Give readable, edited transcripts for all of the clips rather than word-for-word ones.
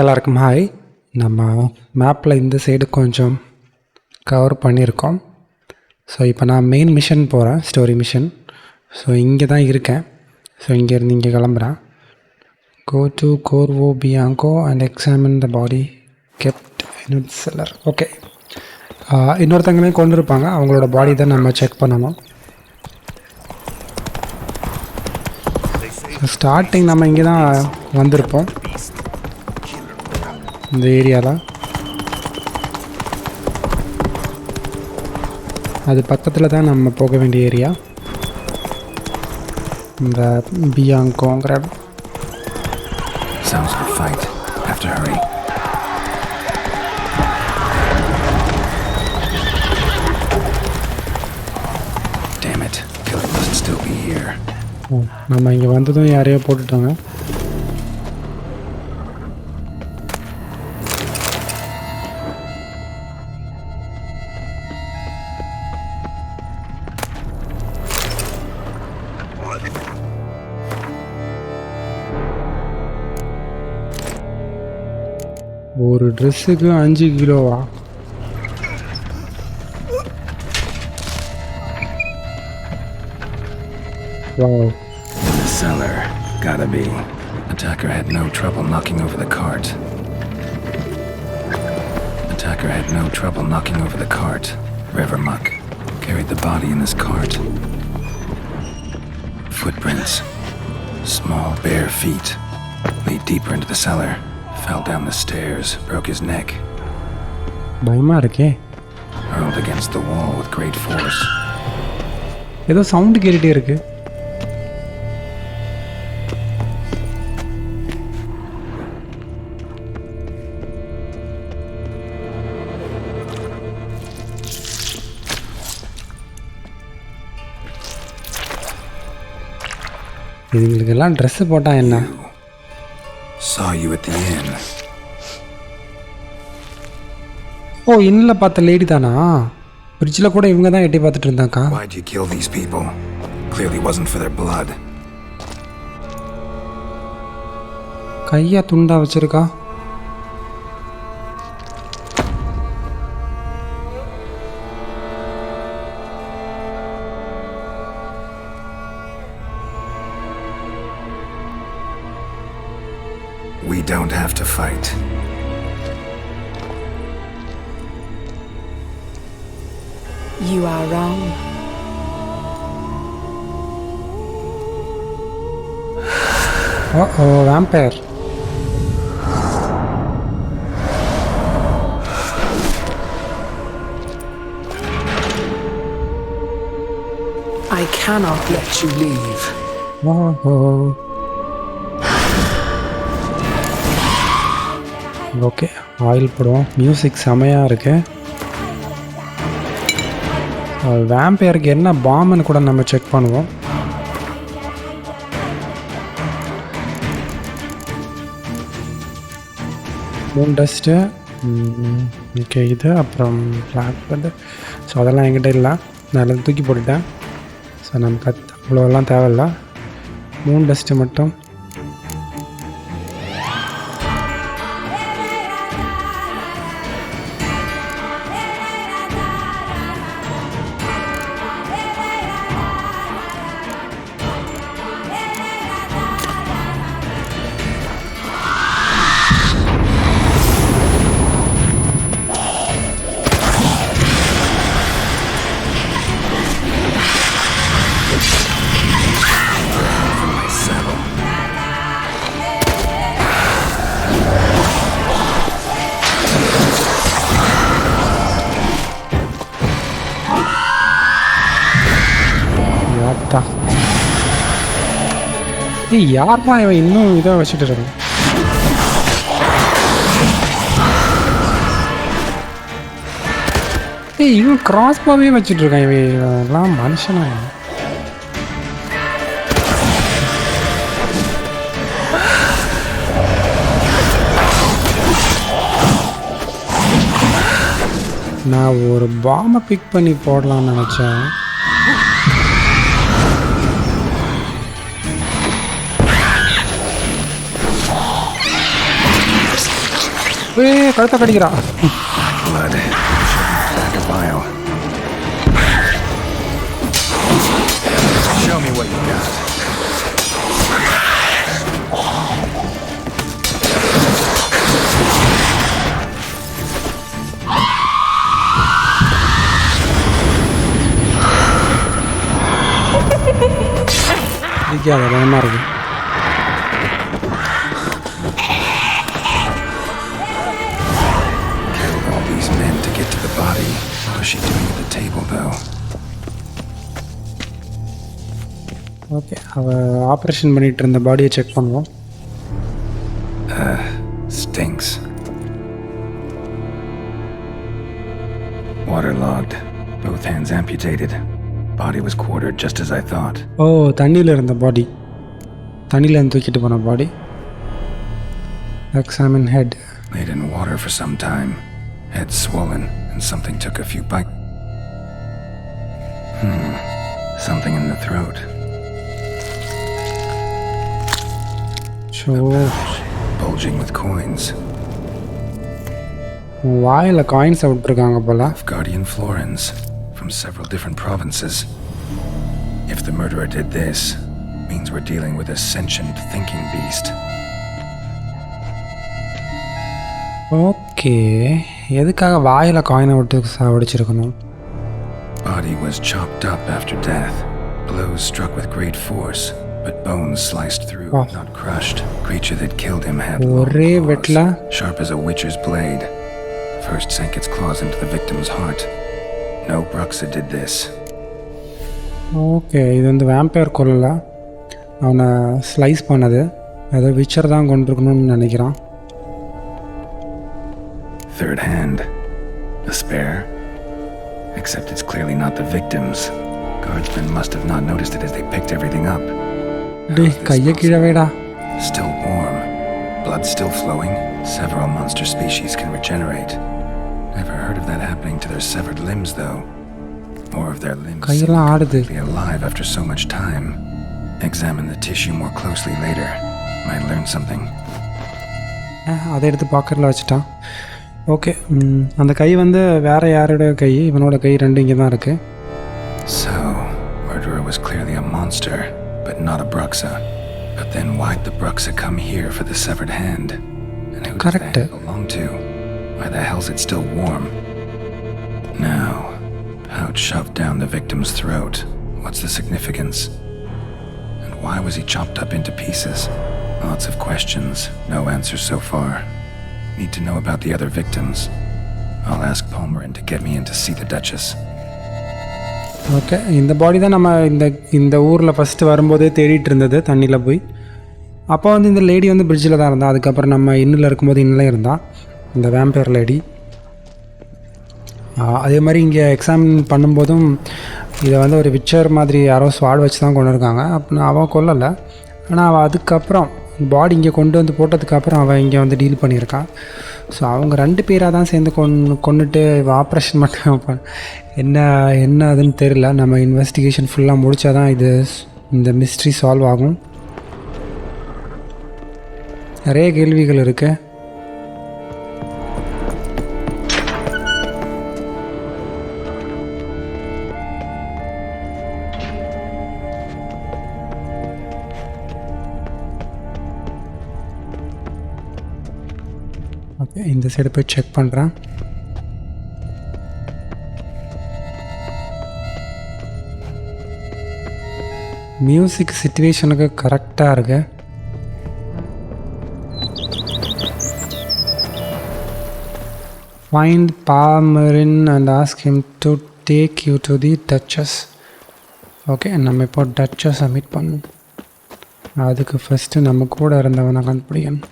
எல்லாருக்கும் ஹாய். நம்ம மேப்பில் இந்த சைடு கொஞ்சம் கவர் பண்ணியிருக்கோம். ஸோ இப்போ நான் மெயின் மிஷன் போகிறேன், ஸ்டோரி மிஷன். ஸோ இங்கே தான் இருக்கேன். ஸோ இங்கேருந்து இங்கே கிளம்புறேன். Go to Corvo Bianco and examine the body kept in cellar. Okay, இன்னொருத்தங்களையும் கொண்டு இருப்பாங்க, அவங்களோட பாடி தான் நம்ம செக் பண்ணணும். ஸ்டார்டிங் நம்ம இங்கே தான் வந்திருப்போம், இந்த ஏரியாவில். அது பக்கத்தில் தான் நம்ம போக வேண்டிய ஏரியா, இந்த பியாங்கோங்கிற இடம். Sounds like a fight. Have to hurry. Damn it. Killer must still be here. நம்ம இங்கே வந்ததும் யாரையோ போட்டுட்டாங்க. ஒரு ட்ரெஸ்ஸுக்கு 5 கிலோவா? Wow. The cellar. Gotta be. Attacker had no trouble knocking over the cart. River muck carried the body in this cart. Footprints. Small bare feet. Lead deeper into the cellar. Fell down the stairs, broke his neck. பயமா இருக்கே. Hurled against the wall with great force. ஏதோ sound கேட்டுட்டே இருக்கு. இதுங்களுக்கெல்லாம் dress போட்டால் என்ன? Saw you at the inn. ஓ, இன்னில் பார்த்த lady தானா? ஃப்ரிட்ஜில் கூட இவங்க தான் எட்டி பார்த்துட்டு இருந்தாக்கா. Why'd you kill these people? Clearly wasn't for their blood. கையா துண்டா வச்சிருக்கா. We don't have to fight. You are wrong. Uh-oh, vampire. I cannot let you leave. Oh. Okay, oil போடுவோம். மியூசிக் செமையாக இருக்கு. வேம்பயருக்கு என்ன பாம்புன்னு கூட நம்ம செக் பண்ணுவோம். மூன் டஸ்ட்டு, ஓகே, இது அப்புறம் பிளாக் பட். ஸோ அதெல்லாம் என்கிட்ட இல்லை, நான் தூக்கி போட்டுட்டேன். ஸோ நமக்கு அவ்வளோலாம் தேவையில்லை. மூன் டஸ்ட்டு மட்டும். யார்தான் இவன் இன்னும் இதாக வச்சுட்டு இருக்கான்? இவன் கிராஸ் பாவே வச்சுட்டு இருக்கான். இவெல்லாம் மனுஷனா? நான் ஒரு பாம்பை பிக் பண்ணி போடலாம்னு நினச்சேன். கழுத்தை கடிக்கிறான். Blood. Back a vial. Show me what you got. பிடிக்காத பயமாக இருக்கு. Killed all these men to get to the body. What was she doing at the table, though? Okay, அவள் ஆப்ரேஷன் பண்ணிகிட்டு இருந்த பாடியை செக் பண்ணுவோம். Stinks. Waterlogged. Both hands amputated. Body was quartered just as I thought. ஓ, தண்ணியில் இருந்த பாடி, தண்ணியில் இருந்து தூக்கிட்டு போன பாடி. Examine head. Laid in water for some time. Head swollen and something took a few bites. Something in the throat. So Bulging with coins. வாயில் காயின்ஸை விட்டுருக்காங்க போல். Guardian florins from several different provinces. If the murderer did this, means we're dealing with a sentient thinking beast. Okay, எதுக்காக வாயில் காயினை விட்டு சாவடிச்சிருக்கணும்? Body was chopped up after death. Blows struck with great force, but bones sliced through, not crushed. Creature that killed him had long claws, sharp as a witcher's blade. First sank its claws into the victim's heart. No Bruxa did this. Okay, இது வந்து vampire கொல்லல, அவனை slice பண்ணது. ஏதோ Witcher தான் கொண்டிருக்கணும்னு நினைக்கிறான். Third hand. A spare? Except it's clearly not the victim's. Guardsmen must have not noticed it as they picked everything up. கையை கீழே வைடா. Still warm. Blood still flowing. Several monster species can regenerate. Never heard of that happening to their severed limbs, though. More of their limbs கையெல்லாம் ஆடுது. be alive after so much time. Examine the tissue more closely later. Might learn something. அதை எடுத்து பாக்கெட்டில் வச்சுட்டான். Okay, அந்த கை வந்து வேறு யாரோட கை? இவனோட கை ரெண்டு இங்கே தான் இருக்குது. So, murderer was clearly a monster, but not a Bruxa. But then why'd the Bruxa come here for the severed hand? And who does the hand belong to? Why the hell's it still warm? Now, pouch shoved down the victim's throat. What's the significance? And why was he chopped up into pieces? Lots of questions, no answers so far. Need to know about the other victims. I'll ask Palmerin to get me in to see the Duchess. Okay, இந்த பாடி தான் நம்ம இந்த ஊரில் first வரும்போதே தேடிட்டு இருந்தது தண்ணியில் போய். அப்போ வந்து இந்த லேடி வந்து பிரிட்ஜில் தான் இருந்தா. அதுக்கப்புறம் நம்ம இன்னில் இருக்கும்போது இன்னில் இருந்தா இந்த வேம்பயர் லேடி. அதே மாதிரி இங்கே எக்ஸாமின் பண்ணும்போதும் இதை வந்து ஒரு விச்சர் மாதிரி யாரோ ஸ்வாட் வச்சு தான் கொண்டு இருக்காங்க. அப்படின்னா அவன் கொல்லலை, ஆனால் அவள் அதுக்கப்புறம் பாடி இங்கே கொண்டு வந்து போட்டதுக்கப்புறம் அவன் இங்கே வந்து டீல் பண்ணியிருக்கான். ஸோ அவங்க ரெண்டு பேராக தான் சேர்ந்து கொண்டுட்டு ஆப்ரேஷன் மட்டும் என்ன அதுன்னு தெரில. நம்ம இன்வெஸ்டிகேஷன் ஃபுல்லாக முடித்தா தான் இந்த மிஸ்ட்ரி சால்வ் ஆகும். நிறைய கேள்விகள் இருக்குது. ஓகே, இந்த சைடு போய் செக் பண்ணுறேன். மியூசிக் சிச்சுவேஷனுக்கு கரெக்டாக இருக்கு. Find Palmerin and ask him to take you to the Duchess. Okay, நம்ம இப்போ டச்சஸை மீட் பண்ணணும். அதுக்கு ஃபஸ்ட்டு நம்ம கூட இருந்தவனை கண்டுபிடிக்கணும்.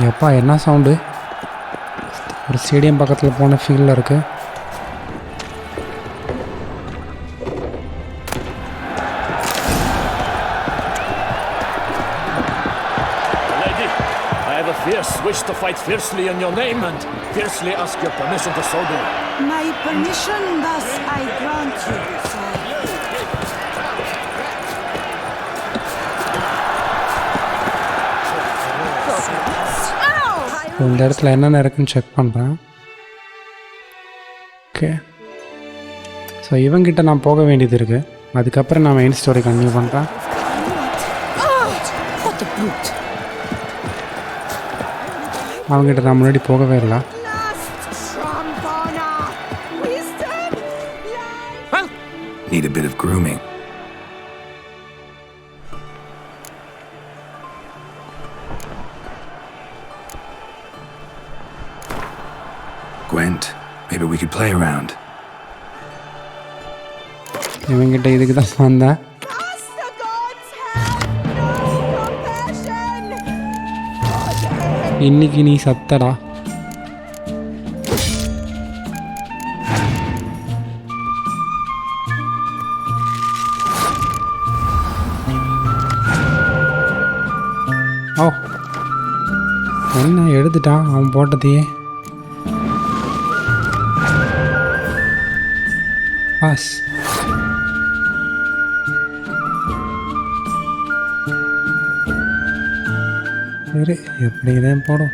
எப்பா என்ன சவுண்டு? ஒரு ஸ்டேடியம் பக்கத்தில் போன ஃபீல்டில் இருக்குது. fierce wish to fight fiercely in your name and fiercely ask your permission to so do. My permission thus I grant you, sir. இந்த இடத்துல என்னென்ன இருக்குன்னு செக் பண்ணுறேன். ஓகே, ஸோ இவங்கிட்ட நான் போக வேண்டியது இருக்குது. அதுக்கப்புறம் நான் மெயின் ஸ்டோரி கன்டினியூ பண்ணுறேன். அவங்ககிட்ட நான் முன்னாடி போகவே இல்லை. Need a bit of grooming. Gwent, maybe we could play around. இவங்கிட்ட இதுக்கு தான் வந்தேன். இன்னைக்கு நீ சத்தடா. ஓ, என்ன எடுத்துட்டான் அவன் போட்டதையே. பாஸ். சரி, எப்படி தான் போடும்.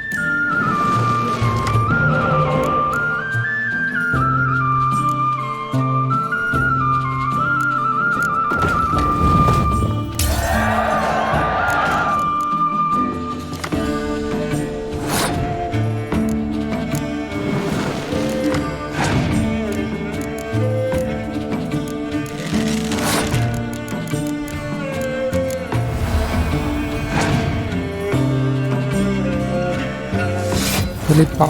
Filipa.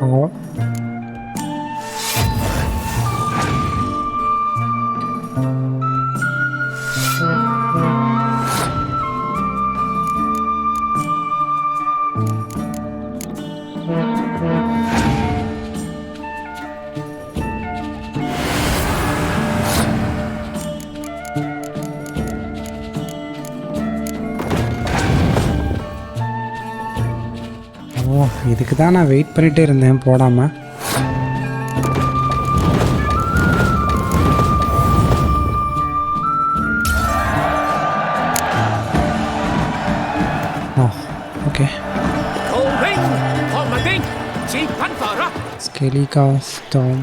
Oh. இதுக்கு தான் நான் வெயிட் பண்ணிகிட்டே இருந்தேன் போடாமல். ஓ, ஓகே. ஸ்கெலிகா ஸ்டோன்.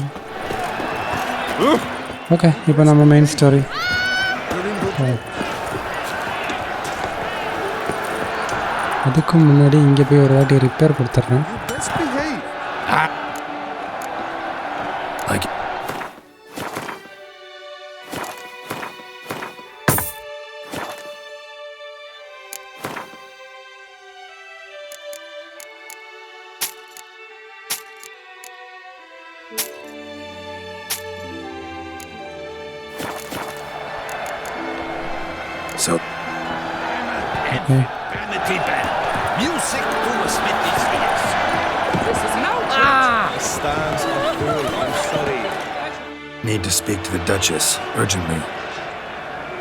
ஓகே, இப்போ நம்ம மெயின் ஸ்டோரி. அதுக்கு முன்னாடி இங்கே போய் ஒரு வாட்டி ரிப்பேர் கொடுத்துட்றேன். So, okay. Music to a smithy's ears. This is mountain. Stands a fool. I'm sorry. need to speak to the Duchess urgently.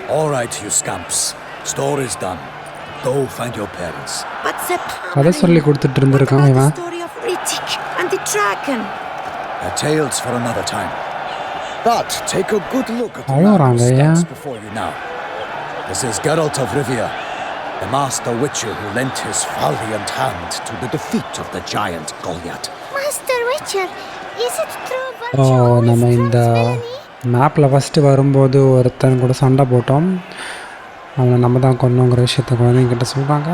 All right, you scamps. Story's done. Go find your parents. But the கதை சொல்லி கொடுத்துட்டு இருந்திருக்கான் the இவன். story of Riddick and the dragon. Tales for another time. But take a good look at the Hello, man who Ranga, stands yeah. before you now. This is Geralt of Rivia, the master witcher who lent his valiant hand to the defeat of the giant Goliath. Master Witcher, is it true ஓ, நம்ம இந்த மேப்பில் first வரும்போது ஒருத்தன் கூட சண்டை போட்டோம். அவனை நம்ம தான் கொண்டோங்கிற விஷயத்த குழந்தைங்கிட்ட சொல்கிறாங்க.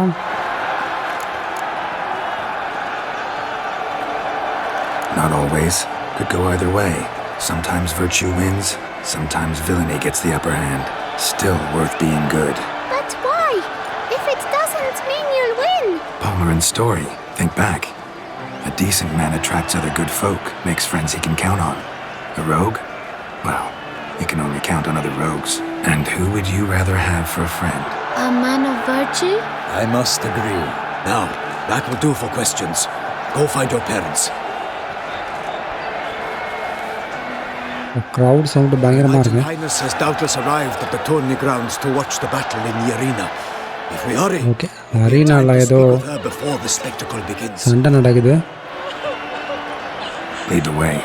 Not always. Could go either way. Sometimes virtue wins, sometimes villainy gets the upper hand. Still worth being good. But why? If it doesn't mean you'll win. Palmer and Story, think back. A decent man attracts other good folk, makes friends he can count on. A rogue? Well, you can only count on other rogues. And who would you rather have for a friend? A man of virtue? I must agree. Now, that will do for questions. Go find your parents. Crowd sound பயங்கரமாக Your இருக்கு. Highness has doubtless arrived at the tourney grounds to watch the battle in the arena. If we hurry, okay, அரீனாவில் ஏதோ speak with her before the spectacle begins. சண்டை நடக்குது. Lead the way.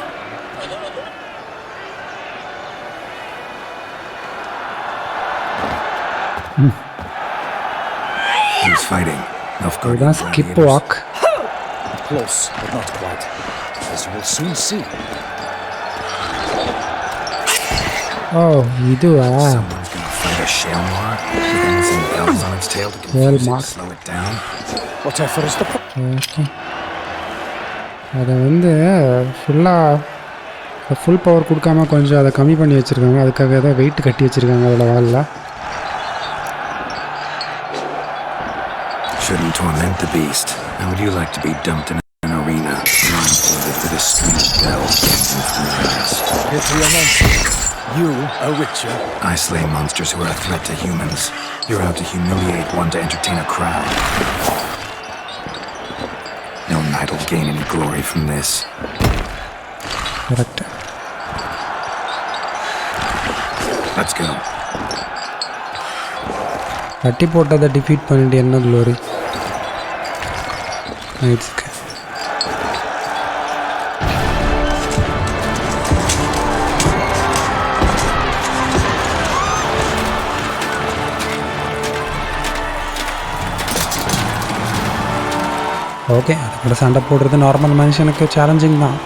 Who's fighting? Nilfgaardian இதுதான் skip gladiators. Walk. Close, but not quite. As you will soon see. ஓ இதுவா? Someone's gonna fight a Shalmar with ends and bells on its tail to confuse it, Shalmar. slow it down. Whatever is the okay, அதை வந்து full power கொடுக்காம கொஞ்சம் அதை கம்மி பண்ணி வச்சுருக்காங்க. அதுக்காக ஏதோ வெயிட் கட்டி வச்சுருக்காங்க அதோட வாலில். Shouldn't torment the beast. How would you like to be dumped in an arena, blindfolded with a string of bells dancing through your eyes? You, a witcher? I slay monsters who are a threat to humans. You're out to humiliate one to entertain a crowd. No knight will gain any glory from this. Correct. Let's go. கட்டி போட்டதை defeat பண்ணிட்டு என்ன glory? நைட்ஸ்க்கு okay, அது கூட சண்டை போடுறது normal மனுஷனுக்கு challenging தான்.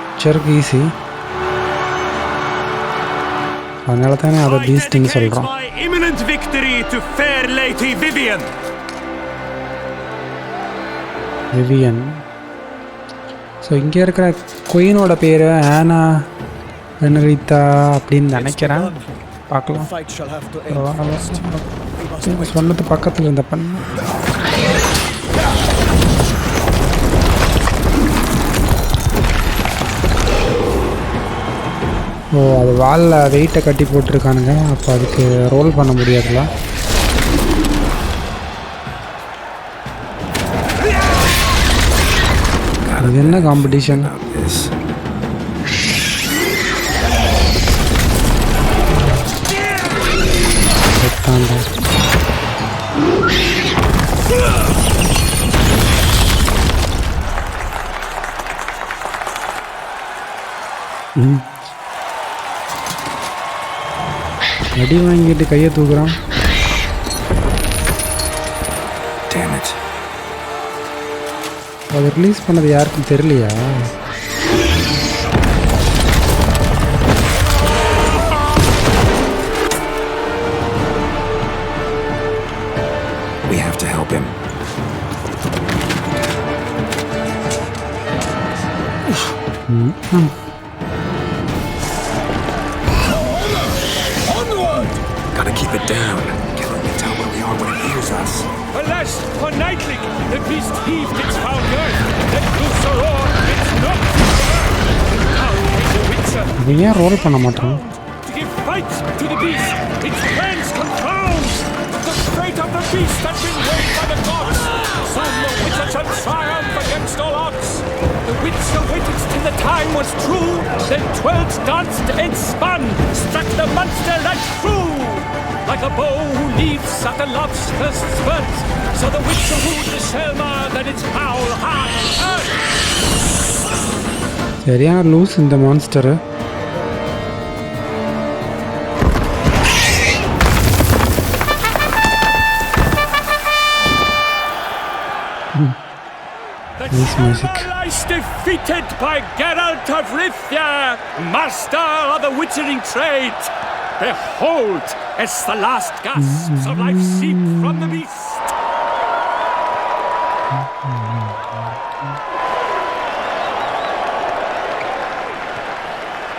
பிக்சருக்கு ஈஸி, அதனால தானே அதை பீஸ்ட்னு சொல்கிறோம். My imminent victory to fair Lady Vivian. Vivian. So இங்கே இருக்கிற குயினோட பேர் ஆனா வெனரித்தா அப்படின்னு நினைக்கிறேன். பார்க்கலாம். Fight shall have to end. சொன்னது பக்கத்தில் இருந்த பண்ண. ஓ, அது வாலில் வெயிட்டை கட்டி போட்டிருக்கானுங்க. அப்போ அதுக்கு ரோல் பண்ண முடியாதுல்ல. இது என்ன காம்படிஷன்? This. அடி வாங்கிட்டு கையை தூக்குறான். Damn it. அதை ரிலீஸ் பண்ணது யாருக்கும் தெரியலையா? We have to help him. Gotta keep it down. Can't let me tell where we are when it hears us. Alas, for nightly, the beast heaved its foul girth, let loose a roar, its knock to the earth. Now came the Witcher, இது ஏன் role பண்ண மாட்டான்? to give fight to the beast, its plans confound. The fate of the beast has been weighed by the gods. Soon the Witcher shall triumph against all odds. The Witcher waited till the time was true, then twirled, danced, and spun, struck the monster like true. Like a bow who leaves after love's first spurt, so the Witcher wooed the Shalmar, then its foul heart hurt. சரியான loose இந்த monster. Nice music. Lies defeated by Geralt of Rivia, master of the witchering trade. Behold, as the last gasps of life seep from the beast.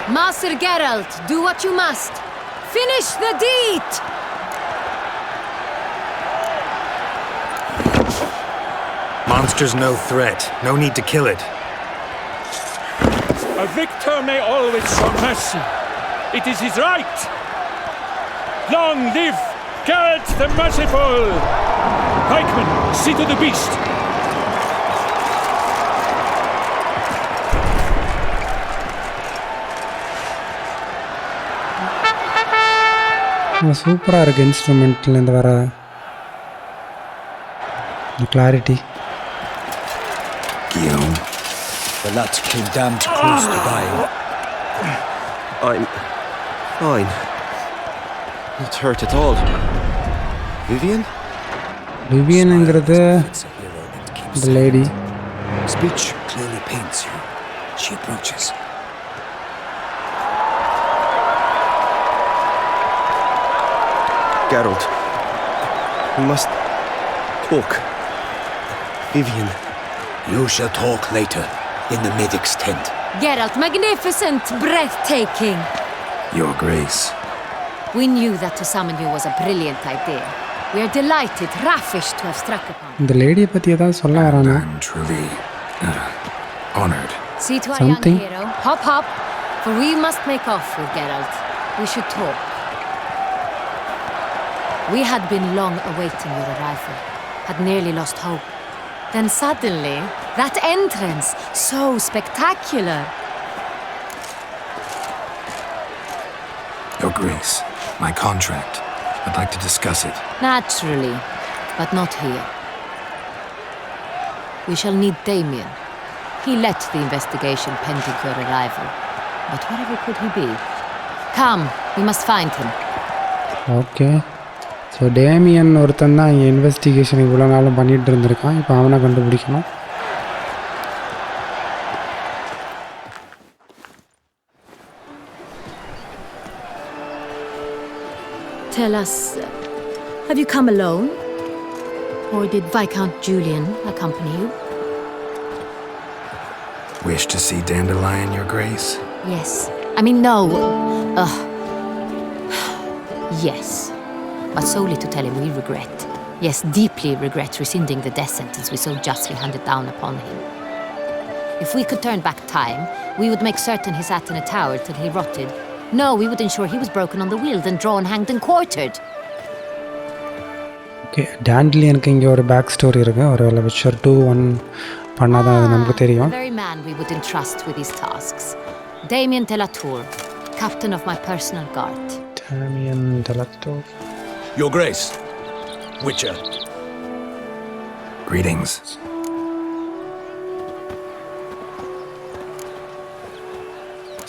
Master Geralt, do what you must. Finish the deed! Monster's no threat. No need to kill it. A victor may always show mercy. It is his right. Long live Geralt the Merciful! Pikemen, see to the beast. சூப்பராக இருக்குது இன்ஸ்ட்ருமெண்ட்லேருந்து வர clarity. Guillaume, The lad came damned close to dying. I'm fine. Not hurt at all. Vivian? லிவியனுங்கிறது It's a hero that keeps the lady. Speech clearly paints you. She approaches. Geralt. We must talk. Vivian. You shall talk later, in the medic's tent. Geralt, magnificent, breathtaking. Your Grace. We knew that to summon you was a brilliant idea. We are delighted, ravished to have struck upon you. இந்த லேடியை பற்றி ஏதாவது சொல்ல வரானா? I'm truly honored. See to our Something? young hero. Hop, hop. For we must make off with Geralt. We should talk. We had been long awaiting your arrival. Had nearly lost hope. Then suddenly, that entrance, so spectacular. Your Grace, my contract. I'd like to discuss it. Naturally, but not here. We shall need Damien. He led the investigation pending your arrival. But wherever could he be? Come, we must find him. Okay. So Damian ஒருத்தன் தான் இங்கே investigation இவ்வளோ நாளும் பண்ணிகிட்டு இருந்திருக்கான். இப்போ அவனை கண்டுபிடிக்கணும். Tell us, have you come alone? Or did Viscount Julian accompany you? Wish to see Dandelion, Your Grace? Yes. I mean, no. Yes. But solely to tell him we regret. Yes, deeply regret rescinding the death sentence we so justly handed down upon him. If we could turn back time, we would make certain he sat in a tower till he rotted. No, we would ensure he was broken on the wheel, then drawn, hanged and quartered. Okay. டேண்டிலியனுக்கு இங்கே ஒரு back story இருக்குது. ஒரு வேலை Witcher 2-1 பண்ணாதான் அது நமக்கு தெரியும். The very man we would entrust with these tasks. Damien de la Tour, captain of my personal guard. Damien டெலக்டோ. Your Grace. Witcher. Greetings.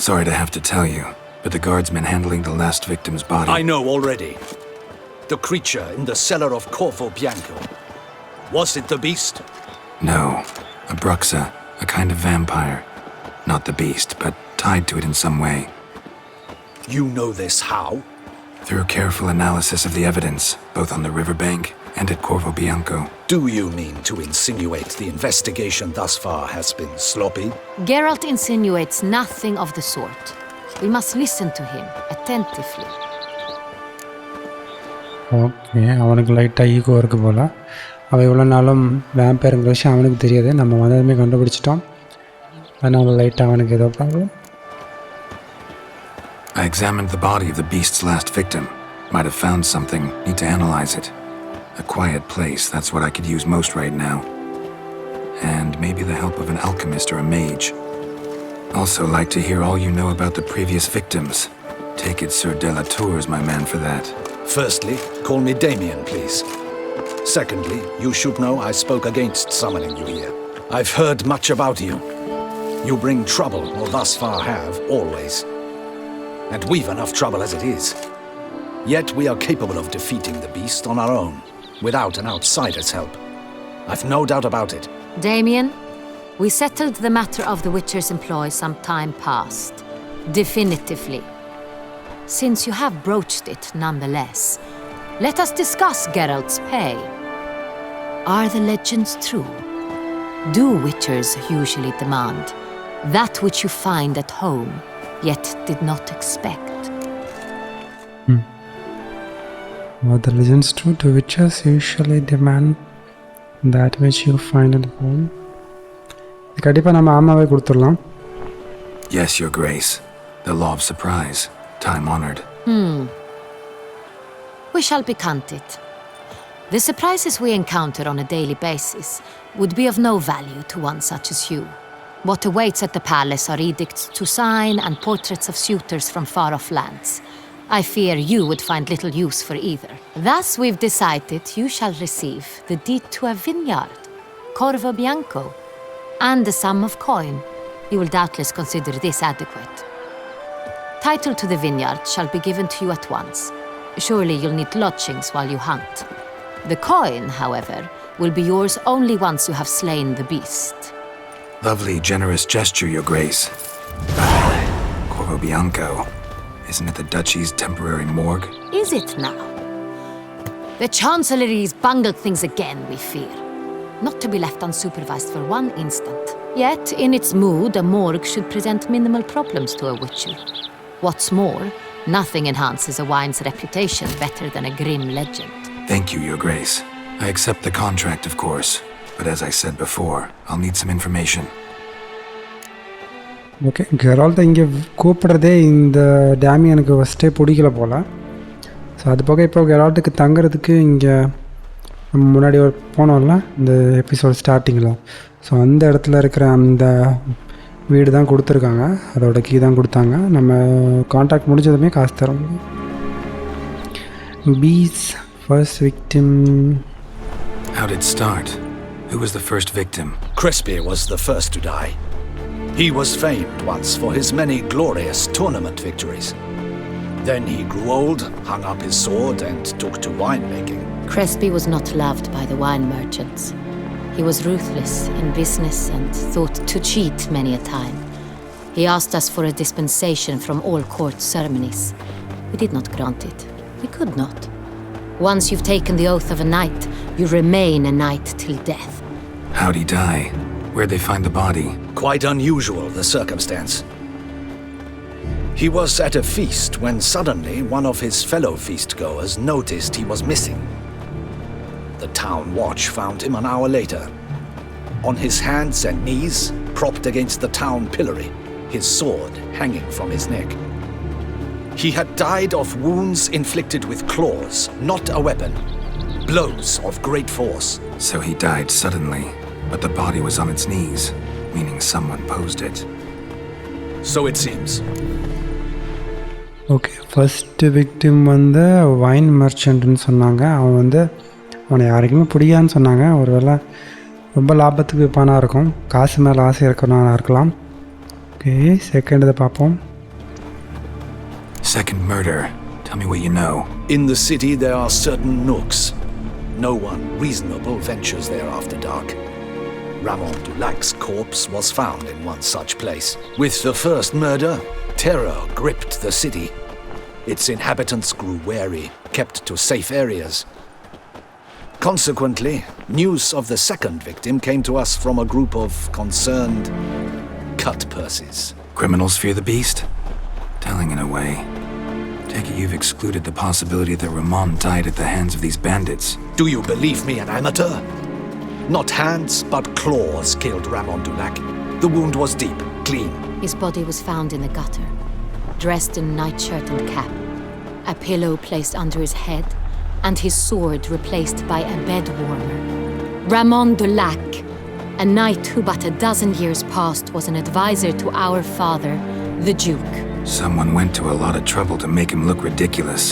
Sorry to have to tell you, but the guardsman handling the last victim's body... I know already. The creature in the cellar of Corvo Bianco. Was it the beast? No. A bruxa. A kind of vampire. Not the beast, but tied to it in some way. You know this how? Through careful analysis of the evidence, both on the riverbank and at Corvo Bianco. Do you mean to insinuate the investigation thus far has been sloppy? Geralt insinuates nothing of the sort. We must listen to him attentively. Okay. அவனுக்கு லைட்டாக ego இருக்குது போல். அவன் இவ்வளோ நாளும் வேம்பேருங்கிற விஷயம் அவனுக்கு தெரியாது. நம்ம வந்ததுமே கண்டுபிடிச்சிட்டோம். அதனால் லைட்டாக அவனுக்கு ஏதோ problem. I examined the body of the beast's last victim. Might have found something. Need to analyze it. A quiet place, that's what I could use most right now. And maybe the help of an alchemist or a mage. Also like to hear all you know about the previous victims. Take it Sir de la Tour is my man for that. Firstly, call me Damien, please. Secondly, you should know I spoke against summoning you here. I've heard much about you. You bring trouble, or thus far have, always. And we've enough trouble as it is. Yet we are capable of defeating the beast on our own, without an outsider's help. I've no doubt about it. Damien, we settled the matter of the Witcher's employ some time past. Definitively. Since you have broached it nonetheless, let us discuss Geralt's pay. Are the legends true? Do Witchers usually demand that which you find at home yet did not expect. Are the legends true? Do witches usually demand that which you find at home? கண்டிப்பாக நம்ம ஆமாவே கொடுத்துடலாம். Yes, Your Grace. The law of surprise. Time honored. We shall becant it. The surprises we encounter on a daily basis would be of no value to one such as you. What awaits at the palace are edicts to sign and portraits of suitors from far-off lands. I fear you would find little use for either. Thus we've decided you shall receive the deed to a vineyard, Corvo Bianco, and the sum of coin. You will doubtless consider this adequate. Title to the vineyard shall be given to you at once. Surely you'll need lodgings while you hunt. The coin, however, will be yours only once you have slain the beast. Lovely, generous gesture, Your Grace. Corvo Bianco. Isn't it the Duchy's temporary morgue? Is it now? The Chancellery's bungled things again, we fear. Not to be left unsupervised for one instant. Yet, in its mood, a morgue should present minimal problems to a witcher. What's more, nothing enhances a wine's reputation better than a grim legend. Thank you, Your Grace. I accept the contract, of course. But as I said before, I'll need some information. Okay, Geralt இங்கே கூப்பிட்றதே இந்த டேமியனுக்கு ஃபஸ்ட்டே பிடிக்கல போல். So அது போக இப்போ கெரால்ட்டுக்கு தங்குறதுக்கு இங்கே நம்ம முன்னாடி ஒரு போனோம்ல இந்த எபிசோட் ஸ்டார்டிங்கில், ஸோ அந்த இடத்துல இருக்கிற அந்த வீடு தான் கொடுத்துருக்காங்க, அதோட கீ தான் கொடுத்தாங்க. நம்ம கான்ட்ராக்ட் முடிஞ்சதுமே காசு தரோம். Beast first victim. How did it start? Who was the first victim? Crespi was the first to die. He was famed once for his many glorious tournament victories. Then he grew old, hung up his sword, and took to winemaking. Crespi was not loved by the wine merchants. He was ruthless in business and thought to cheat many a time. He asked us for a dispensation from all court ceremonies. We did not grant it. We could not. Once you've taken the oath of a knight, you remain a knight till death. How'd he die? Where'd they find the body? Quite unusual, the circumstance. He was at a feast when suddenly one of his fellow feastgoers noticed he was missing. The town watch found him an hour later, on his hands and knees, propped against the town pillory, his sword hanging from his neck. He had died of wounds inflicted with claws, not a weapon. Blows of great force. So he died suddenly, but the body was on its knees, meaning someone posed it. So it seems. Okay, first victim வந்து wine மர்ச்சன்ட்னு சொன்னாங்க. அவனை யாருக்குமே பிடிக்கான்னு சொன்னாங்க. ஒரு வேளை ரொம்ப லாபத்துக்கு விற்பானாக இருக்கும், காசு மேலே ஆசை இருக்கணும்னா இருக்கலாம். ஓகே, செகண்ட் இதை பார்ப்போம். Second murder. Tell me what you know. In the city there are certain nooks. No one reasonable ventures there after dark. Ramon Dulac's corpse was found in one such place. With the first murder, terror gripped the city. Its inhabitants grew wary, kept to safe areas. Consequently, news of the second victim came to us from a group of concerned cut-purses. Criminals fear the beast? Telling in a way. Take it you've excluded the possibility that Ramon died at the hands of these bandits. Do you believe me an amateur? Not hands, but claws killed Ramon Dulac. The wound was deep, clean. His body was found in the gutter, dressed in nightshirt and cap, a pillow placed under his head, and his sword replaced by a bed warmer. Ramon Dulac, a knight who but a dozen years past was an advisor to our father, the Duke. Someone went to a lot of trouble to make him look ridiculous.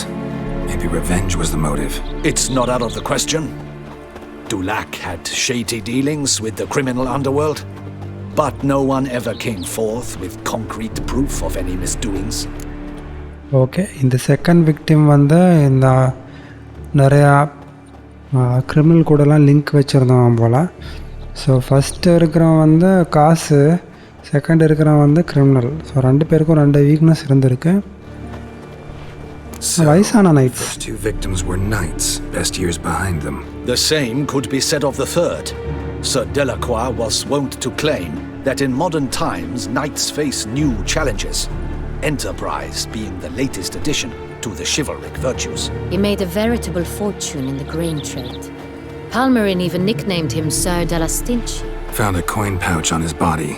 Maybe revenge was the motive. It's not out of the question. Dulac had shady dealings with the criminal underworld, but no one ever came forth with concrete proof of any misdoings. Okay, இந்த second victim வந்து இந்த நிறையா criminal கூடலாம் link வச்சுருந்தவன் போல். So first இருக்கிறவன் வந்து காசு, second இருக்கிறவன் வந்து கிரிமினல். ஸோ ரெண்டு பேருக்கும் ரெண்டு வீக்னஸ் இருந்திருக்கு. வயசான nights. First two victims were knights, best years behind them. The same could be said of the third. Sir Delacroix was wont to claim that in modern times knights face new challenges. enterprise being the latest addition to the chivalric virtues. He made a veritable fortune in the grain trade. Palmerin even nicknamed him Sir de la Stinch. Found a coin pouch on his body.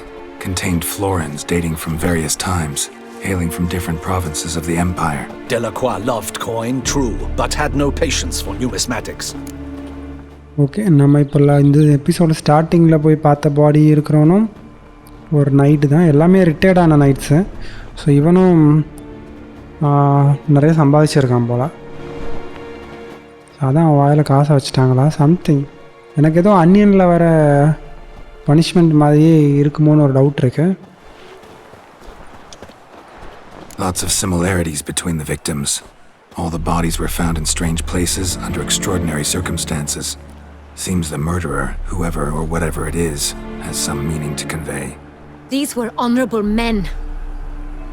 Contained florins dating from various times, hailing from different provinces of the Empire. Delacroix loved coin, true, but had no patience for numismatics. Okay, நம்ம இப்போ இந்த எபிசோட ஸ்டார்டிங்கில் போய் பார்த்த பாடி இருக்கிறவனும் ஒரு night தான், எல்லாமே ரிட்டையர்டான நைட்ஸு. ஸோ இவனும் நிறைய சம்பாதிச்சிருக்கான் போல். அதான் வாயில் காசை வச்சுட்டாங்களா சம்திங். எனக்கு ஏதோ அன்னியனில் வர பனிஷ்மெண்ட் மாதிரியே இருக்குமோன்னு ஒரு டவுட் இருக்குது. Lots of similarities between the victims. All the bodies were found in strange places under extraordinary circumstances. Seems the murderer, whoever or whatever it is, has some meaning to convey. These were honorable men.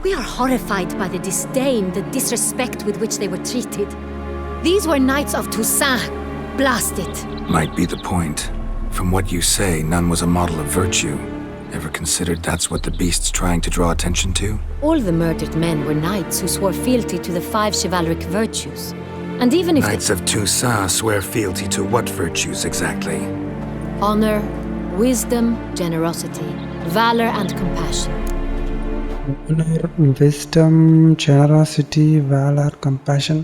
We are horrified by the disdain, the disrespect with which they were treated. These were knights of Toussaint. Blast it. Might be the point. From what you say, none was a model of virtue. Ever considered that's what the beast's trying to draw attention to? All the murdered men were knights who swore fealty to the 5 chivalric virtues. And even if Knights of Toussaint swear fealty to what virtues exactly? honor, wisdom, generosity, valor and compassion. Wisdom, generosity, valor, compassion.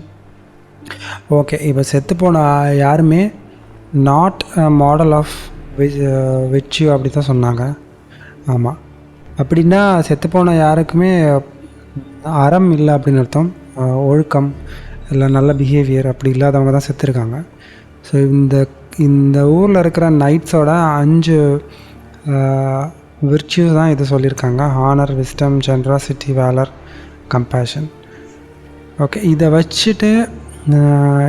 Okay, இப்போ செத்து போன யாருமே not model of virtue அப்படி தான் சொன்னாங்க. ஆமாம், அப்படின்னா செத்துப்போன யாருக்குமே அறம் இல்லை அப்படின்னு அர்த்தம். ஒழுக்கம் இல்லை நல்ல பிஹேவியர் அப்படி இல்லாதவங்க தான் செத்துருக்காங்க. ஸோ இந்த ஊரில் இருக்கிற நைட்ஸோட 5 விர்ச்சுஸ் தான் இது சொல்லியிருக்காங்க. Honour, wisdom, generosity, valour, compassion. Okay, இதை வச்சுட்டு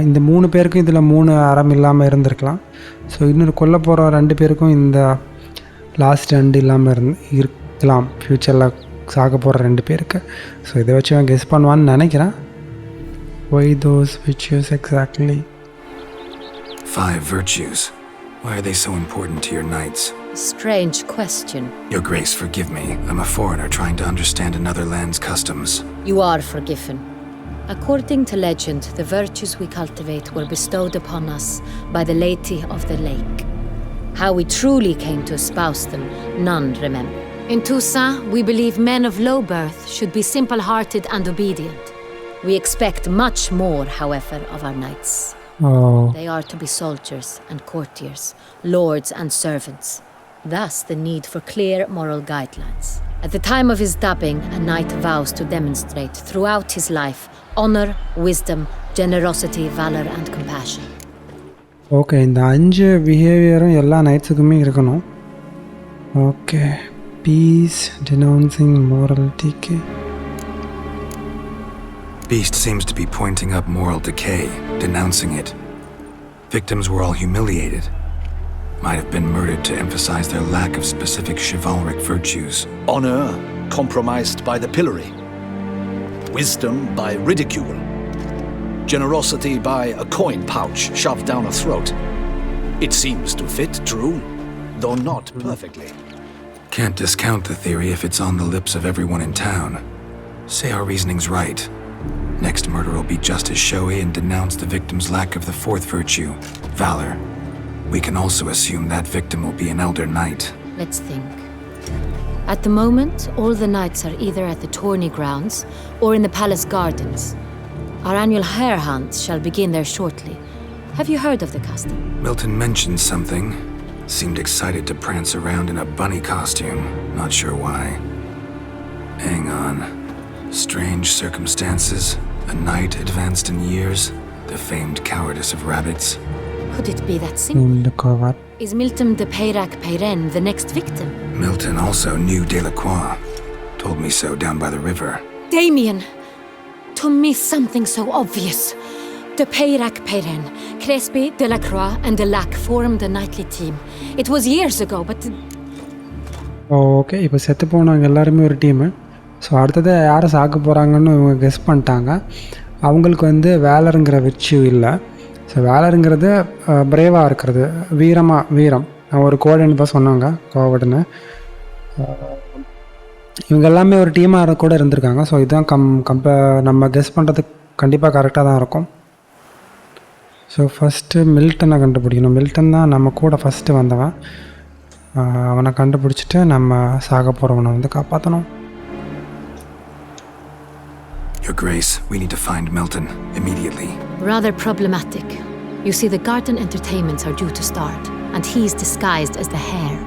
இந்த 3 பேருக்கும் இதில் 3 அறம் இல்லாமல் இருந்திருக்கலாம். ஸோ இன்னொரு கொல்ல போகிற 2 பேருக்கும் இந்த லாஸ்ட் 2 இல்லாமல் இருக்கலாம் ஃப்யூச்சரில் சாக போகிற 2 பேருக்கு. ஸோ இதை வச்சு அவன் கெஸ் பண்ணுவான்னு நினைக்கிறேன். Why those virtues exactly? 5 virtues. Why are they so important to your knights? Strange question. Your Grace, forgive me. I'm a foreigner trying to understand another land's customs. You are forgiven. According to legend, the virtues we cultivate were bestowed upon us by the Lady of the Lake. How we truly came to espouse them, none remember. In Toussaint, we believe men of low birth should be simple-hearted and obedient. We expect much more, however, of our knights. Oh. They are to be soldiers and courtiers, lords and servants. Thus, the need for clear moral guidelines. At the time of his dubbing, a knight vows to demonstrate throughout his life honor, wisdom, generosity, valor, and compassion. Okay, இந்த 5 பிஹேவியரும் எல்லா நைட்ஸுக்குமே இருக்கணும். Okay, beast, denouncing morality. Beast seems to be pointing up moral decay, denouncing it. Victims were all humiliated. Might have been murdered to emphasize their lack of specific chivalric virtues. Honor compromised by the pillory. Wisdom by ridicule. Generosity by a coin pouch shoved down a throat. It seems to fit, true, though not perfectly. Can't discount the theory if it's on the lips of everyone in town. Say our reasoning's right. Next murder will be just as showy and denounce the victim's lack of the 4th virtue, valor. We can also assume that victim will be an elder knight. Let's think. At the moment, all the knights are either at the tourney grounds or in the palace gardens. Our annual hare hunt shall begin there shortly. Have you heard of the custom? Milton mentioned something. Seemed excited to prance around in a bunny costume. Not sure why. Hang on. Strange circumstances. A knight advanced in years. The famed cowardice of rabbits. Could it be that simple? The cover. Is Milton de Peyrac Peyren the next victim? Milton also knew Delacroix. Told me so down by the river. Damien! To me, something so obvious. De Peyrac Peyren, Crespi, Delacroix, and Delac formed a knightly team. It was years ago, but... okay, இப்போ செத்து போனவங்க எல்லாருமே ஒரு team. So அடுத்தது யாரை சாக்க போகிறாங்கன்னு இவங்க guess பண்ணிட்டாங்க. அவங்களுக்கு வேலருங்கிற விர்ச்சு இல்லை. ஸோ வேலருங்கிறது பிரேவாக இருக்கிறது, வீரம். ஒரு கோடுன்னு தான் சொன்னாங்க, கோவடுன்னு. இவங்க எல்லாமே ஒரு டீமாக கூட இருந்திருக்காங்க. ஸோ இதுதான் நம்ம கெஸ் பண்ணுறதுக்கு கண்டிப்பாக கரெக்டாக தான் இருக்கும். ஸோ ஃபஸ்ட்டு மில்டனை கண்டுபிடிக்கணும். மில்டன் தான் நம்ம கூட ஃபஸ்ட்டு வந்தவன். அவனை கண்டுபிடிச்சிட்டு நம்ம சாக போகிறவனை வந்து காப்பாற்றணும். Your Grace, we need to find Milton immediately. Rather problematic. You see, the garden entertainments are due to start, and he's disguised as the hare,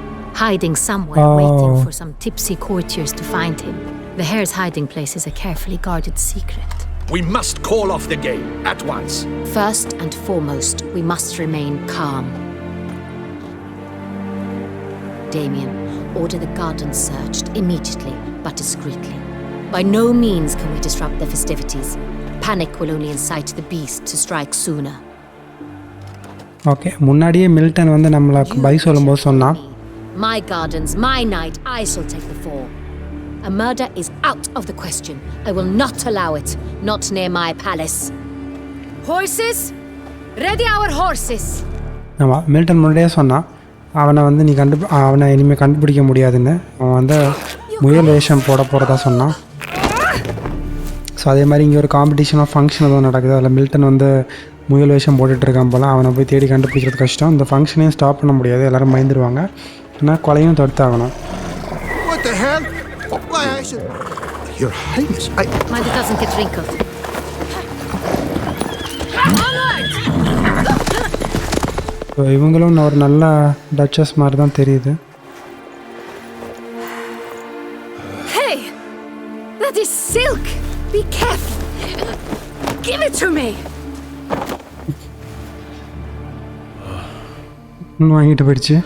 hiding somewhere, waiting for some tipsy courtiers to find him. The hare's hiding place is a carefully guarded secret. We must call off the game at once. First and foremost, we must remain calm. Damien, order the garden searched immediately, but discreetly. By no means can we disrupt the festivities. Panic will only incite the beast to strike sooner. Okay, முன்னாடியே Milton வந்து நம்மளை by சொல்லும்போது சொன்னான், My gardens, my night, I shall take the fall. A murder is out of the question. I will not allow it. Not near my palace. Horses? Ready our horses! ஆமாம், Milton முன்னாடியே சொன்னான் அவனை வந்து அவனை இனிமேல் கண்டுபிடிக்க முடியாதுன்னு. அவன் வந்து முயல் வேஷம் போட போகிறதா சொன்னான். ஸோ அதே மாதிரி இங்கே ஒரு காம்படிஷனாக ஃபங்க்ஷன் எதுவும் நடக்குது. அதில் மில்டன் வந்து முயல் வேஷம் போட்டுட்ருக்கான் போல். அவனை போய் தேடி கண்டுபிடிக்கிறது கஷ்டம். இந்த ஃபங்க்ஷனையும் ஸ்டாப் பண்ண முடியாது, எல்லோரும் பயந்துருவாங்க. ஆனால் கொலையும் தடுத்தாகணும். What the hell? Why, I should... Your Highness, Mind it doesn't get wrinkled. So இவங்களும் ஒரு நல்ல டச்சஸ் மாதிரி தான் தெரியுது. Hey! That is silk! Be careful! Give it to me! இன்னும் வாங்கிட்டு போயிடுச்சு.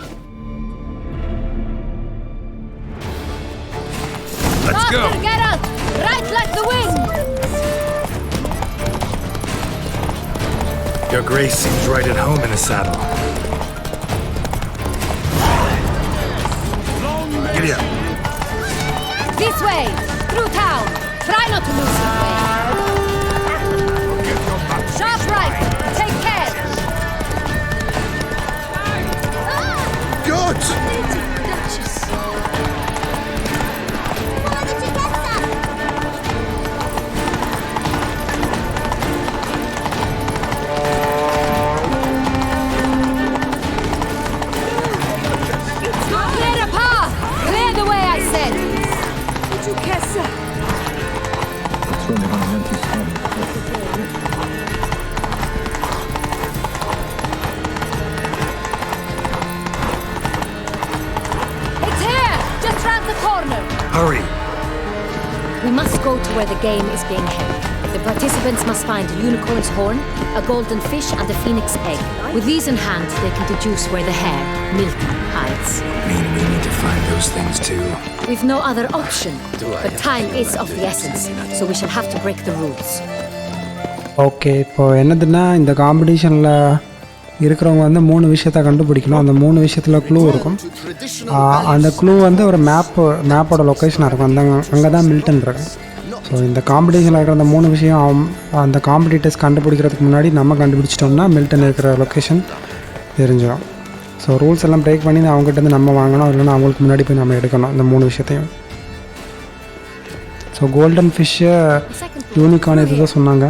Let's go! Get out! Right like the wind! Your Grace seems right at home in the saddle. Giddy up. This way! Through town! Try not to lose your way! Sharp right! Take care! God! Clear the path! Clear the way, I said! It's here! Just round the corner! Hurry. We must go to where the game is being held. The participants must find a unicorn's horn, a golden fish, and a phoenix egg. With these in hand, they can deduce where the hare, Milton, hides. Mean we need to find those things too? We've no other option. But time is of the essence, so we shall have to break the rules. Okay, இப்போது என்னதுன்னா இந்த காம்படிஷனில் இருக்கிறவங்க வந்து 3 விஷயத்தை கண்டுபிடிக்கணும். அந்த 3 விஷயத்தில் க்ளூ இருக்கும். அந்த க்ளூ வந்து ஒரு மேப்போட லொக்கேஷனாக இருக்கும். அங்கே தான் மில்டன் இருக்கு. ஸோ இந்த காம்படிஷனில் இருக்கிற அந்த 3 விஷயம் அந்த காம்படிட்டர்ஸ் கண்டுபிடிக்கிறதுக்கு முன்னாடி நம்ம கண்டுபிடிச்சிட்டோம்னா மில்டன் இருக்கிற லொக்கேஷன் தெரிஞ்சிடும். ஸோ ரூல்ஸ் எல்லாம் பிரேக் பண்ணி அவங்ககிட்ட நம்ம வாங்கணும், இல்லைன்னா அவங்களுக்கு முன்னாடி போய் நம்ம எடுக்கணும் இந்த 3 விஷயத்தையும். ஸோ கோல்டன் ஃபிஷ்ஷு, யூனிகார்ன் இதுதான் சொன்னாங்க.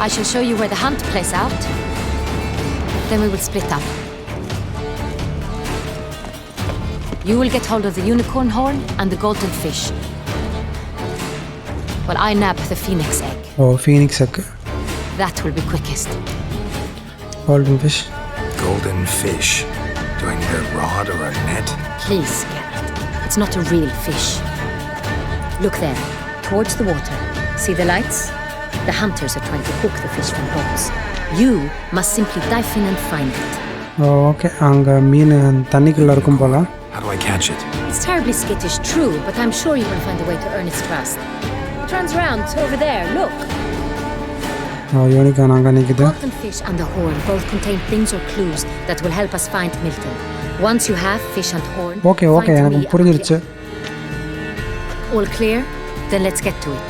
I shall show you where the hunt plays out. Then we will split up. You will get hold of the unicorn horn and the golden fish, while I nab the phoenix egg. ஓ, phoenix egg. That will be quickest. Golden fish. Golden fish. Do I need a rod or a net? Please, Garrett. It's not a real fish. Look there, towards the water. See the lights? The hunters are trying to hook the fish from boats. You must simply dive in and find it. Okay, அங்கே மீன் தண்ணிக்குள்ளே இருக்கும் போல். How do I catch it? It's terribly skittish, true, but I'm sure you will find a way to earn its trust. It runs round over there, look. Unicorn அங்கே நிற்குது. Golden fish and the horn both contain things or clues that will help us find Milton. Once you have fish and horn, okay, find எனக்கு me புரிஞ்சிருச்சு. All clear? Then let's get to it.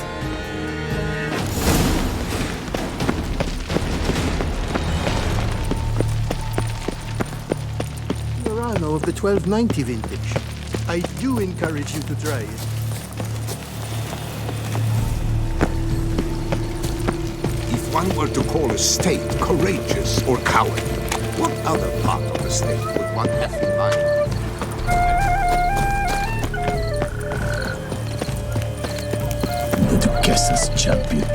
Your piano of the 1290 vintage. I do encourage you to try it. If one were to call a state courageous or cowardly, what other part of the state would one have in mind? The Guesses champion.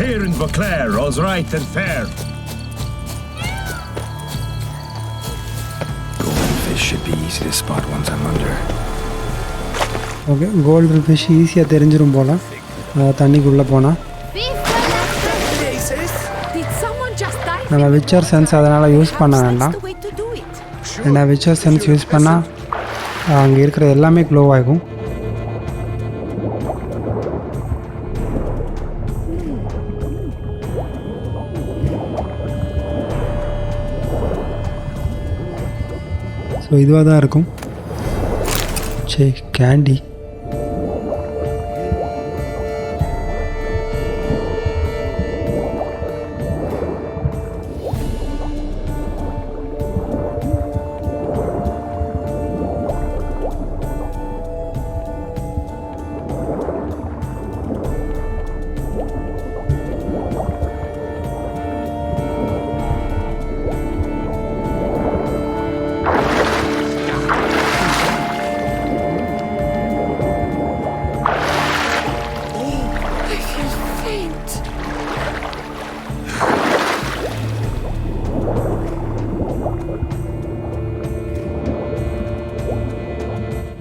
Here in Vauclair, all's right and fair. Golden fish should be easy to spot once I'm under. Okay, golden fish ஈஸியாக தெரிஞ்சிடும் போல் தண்ணிக்குள்ளே போனால். Did someone just die? நம்ம Witcher sense அதனால் use பண்ண வேண்டாம். The way to do it. ஏன்னா Witcher sense use பண்ணால் அங்கே இருக்கிற எல்லாமே க்ளோ ஆகும். ஸோ இதுவாக தான் இருக்கும். சரி, கேண்டி.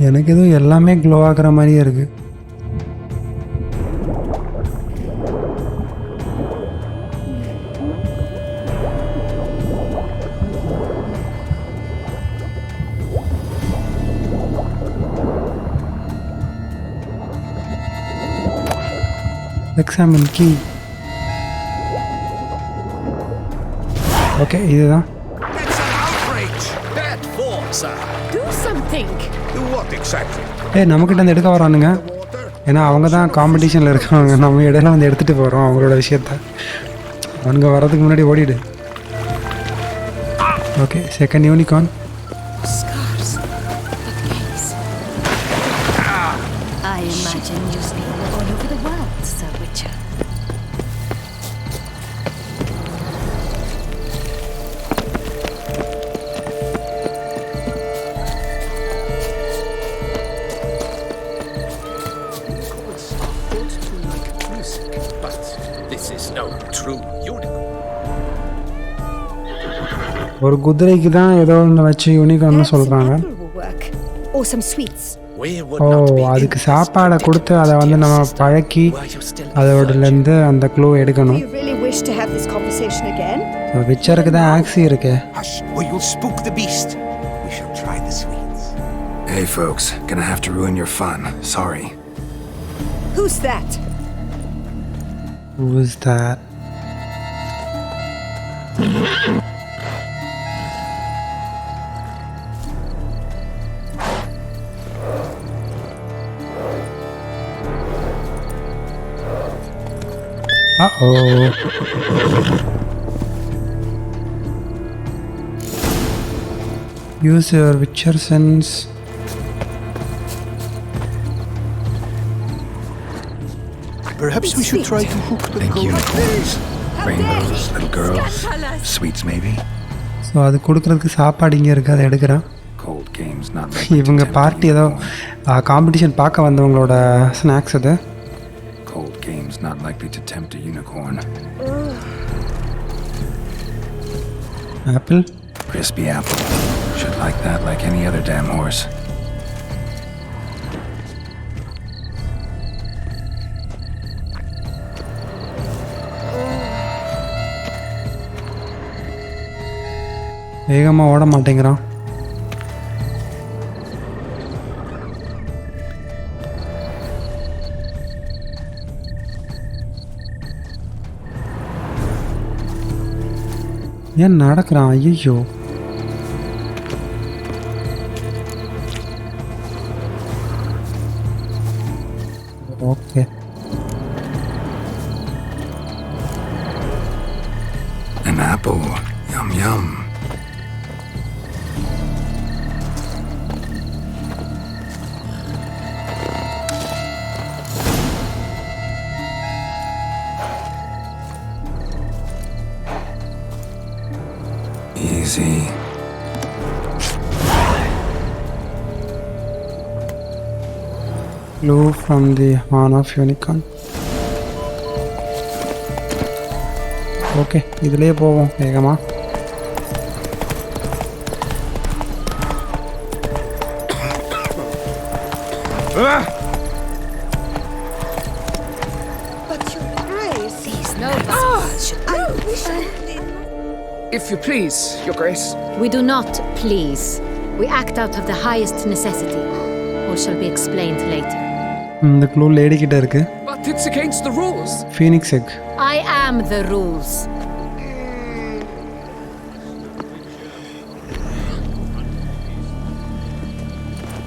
எனக்கு எதுவும் எல்லாமே க்ளோ ஆகிற மாதிரியே இருக்குது. Examine key. ஓகே, இதுதான். That's an outrage! Bad form, sir. Do something. Do what exactly? நம்மக்கிட்ட வந்து எடுக்க வரானுங்க. ஏன்னா அவங்க தான் காம்படிஷனில் இருக்காங்க. நம்ம இடையில வந்து எடுத்துகிட்டு போகிறோம் அவங்களோட விஷயத்த. அவனுங்க வர்றதுக்கு முன்னாடி ஓடிடு. Okay, second unicorn. Scars. The gaze. I imagine you speak all over the world, Sir Witcher. ஒரு குதிரைக்கு தான் ஏதோ ஒன்று வச்சு யூனிகார்ன்னு சொல்கிறாங்க. Or some sweets. ஓ, அதுக்கு சாப்பாடை கொடுத்து அதை வந்து நம்ம பழக்கி அதோடலேருந்து அந்த க்ளூ எடுக்கணும். You really wish to have this conversation again? விச்சருக்கு தான் ஆக்சி இருக்கு. Hush, or you'll spook the beast. We shall try the sweets. Hey folks, gonna have to ruin your fun. Sorry. Who's that? Who is that? Uh-oh. Use your Witcher sense. Perhaps we should try to hook the Think goat. unicorns, rainbows, little girls, sweets maybe. So அது கொடுக்குறதுக்கு சாப்பாடு இங்கே இருக்குது, அதை எடுக்கிறேன். Cold games not like இவங்க party ஏதோ competition பார்க்க வந்தவங்களோட ஸ்நாக்ஸ் அது. Cold games not likely to tempt a unicorn. Apple. Crispy apple. Should like that like any other damn horse. வேகமாக ஓட மாட்டேங்கிறான். ஏன் நடக்கிறான்? ஐயோ, okay. And An apple. Yum yum. Easy. Clue from the horn of unicorn. Okay, இதுலேயே போவோம் வேகமாக. But your grace. Please, no. I wish I did. If you please, Your Grace. We do not please. We act out of the highest necessity. All shall be explained later. இந்த clue lady கிட்ட இருக்கு. But it's against the rules. Phoenix egg. I am the rules.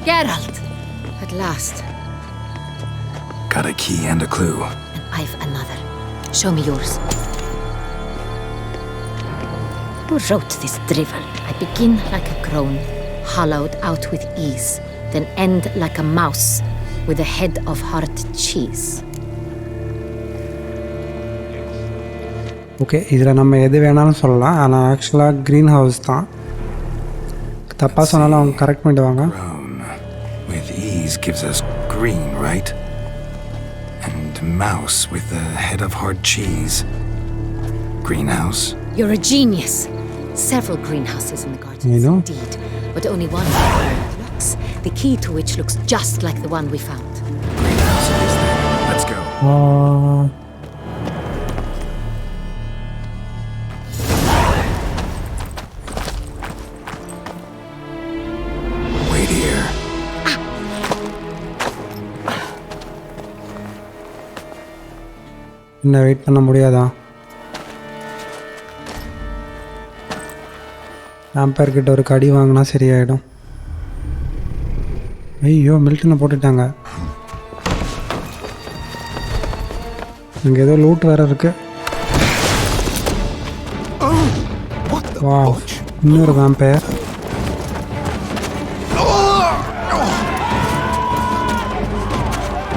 Geralt! At last. Got a key and a clue. And I've another. Show me yours. Who wrote this drivel? I begin like a crone, hollowed out with ease, then end like a mouse with a head of hard cheese. Okay, இதில் நம்ம எது வேணாலும் சொல்லலாம். ஆனால் ஆக்சுவலாக green house தான். தப்பாக சொன்னாலும் அவங்க கரெக்ட் பண்ணிடுவாங்க. With ease gives us green, right? And mouse with the head of hard cheese. Greenhouse. You're a genius. Several greenhouses in the gardens, You know? indeed, but only one looks. The key to which looks just like the one we found. Greenhouse it is then. Let's go. Wait here. இன்னும் wait பண்ண முடியாதா? ஆம்பர்கிட்ட ஒரு கடி வாங்கினா சரியாயிடும். ஐயோ, மில்டனை போட்டுட்டாங்க. இங்கே ஏதோ லூட் வேற இருக்கு. வா, இன்னொரு vampire.